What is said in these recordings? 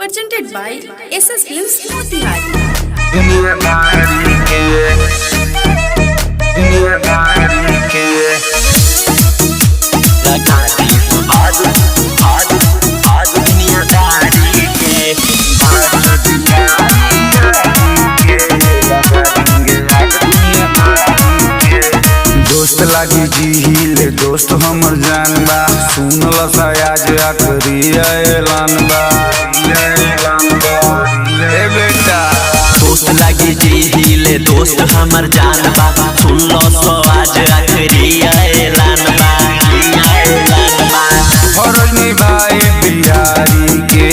presented by SS Films Motihari. दुनियादारी के लगा दी आज आज आज दुनियादारी के आज दुनियादारी के लगा देंगे आज दुनियादारी के। दोस्त लागी जी हिले दोस्त हमर जान बा सुनल सा आज आखिरी ऐलान बा ए बेटा दोस्त लागी जी हिले दोस्त हमर जान बा सुन लो सो आज आखिरी ऐलान बा फर्ज निभाए बिहारी के।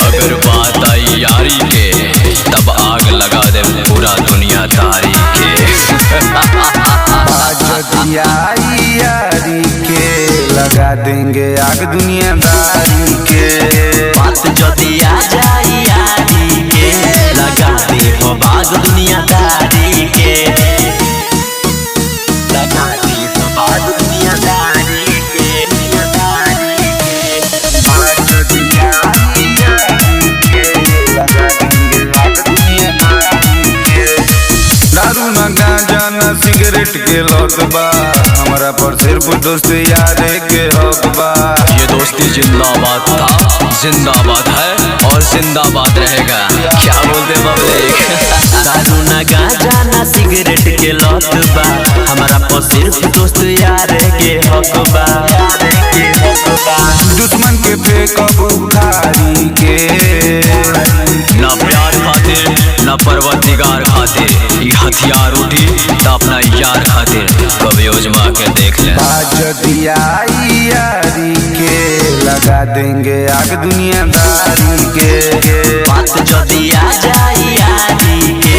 अगर बात आई यारी के तब आग लगा दे पूरा दुनियादारी के। आज आई यारी के लगा देंगे आग दुनियादारी के। बात जदी आ जाई यारी के लगा दे हो बाग दुनियादारी के लगा दे हो बाग दुनियादारी के आज आई यारी के लगा देंगे आग दुनियादारी के। दारू ना गांजा ना सिगरेट के लत बा हमारा पर सिर्फ दोस्त यारे के हक बा। ये दोस्ती जिंदाबाद था जिंदाबाद है और जिंदाबाद रहेगा। क्या बोलते पब्लिक? दारू ना गांजा ना सिगरेट के लत बा हमारा पर सिर्फ दोस्त यार के हक बा दुश्मन के फेंकब उखाड़ी के। न प्यार खातिर न परवरदिगार खातिर ये हथियार उठी तो अपना यार खातिर कभी उजमा के देख ले। आज आई यारी के लगा देंगे आग दुनियादारी के। बात जदी आ जाई यारी के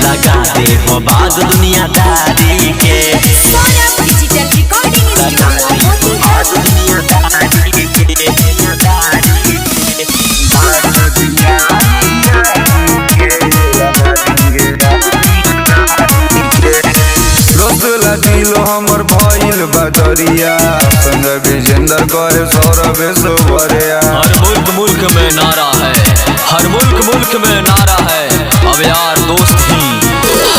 लगा दे हो बाग दुनियादारी के Sonam Digital Recording Studio Motihari. आज दुनियादारी के रोसला दिलो हमर भइल बदरिया संग विजेंदर करे सौरभ सोवरिया। हर मुल्क में नारा है हर मुल्क में नारा है अब यार दोस्त ही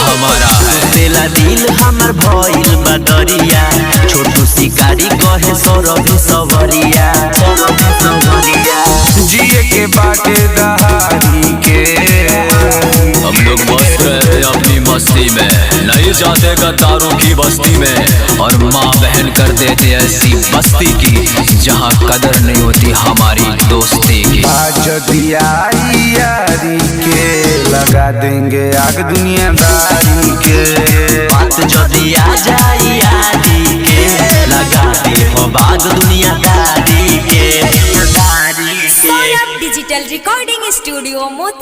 हमारा है। तेला दिल हमर भइल बदरिया छोटू शिकारी कहे सौरभ सवरिया जिए के बाटे दहाड़ी के। हम लोग मस्त रहते अपनी मस्ती में नहीं जाते गद्दारों की बस्ती में और माँ बहन कर देते ऐसी बस्ती की जहाँ कदर नहीं होती हमारी दोस्ती की। आज आई यारी के लगा देंगे आग दुनियादारी के। बात जदी आ जाई यारी के लगा दे हो बाग दुनियादारी के Sonam Digital Recording Studio Motihari.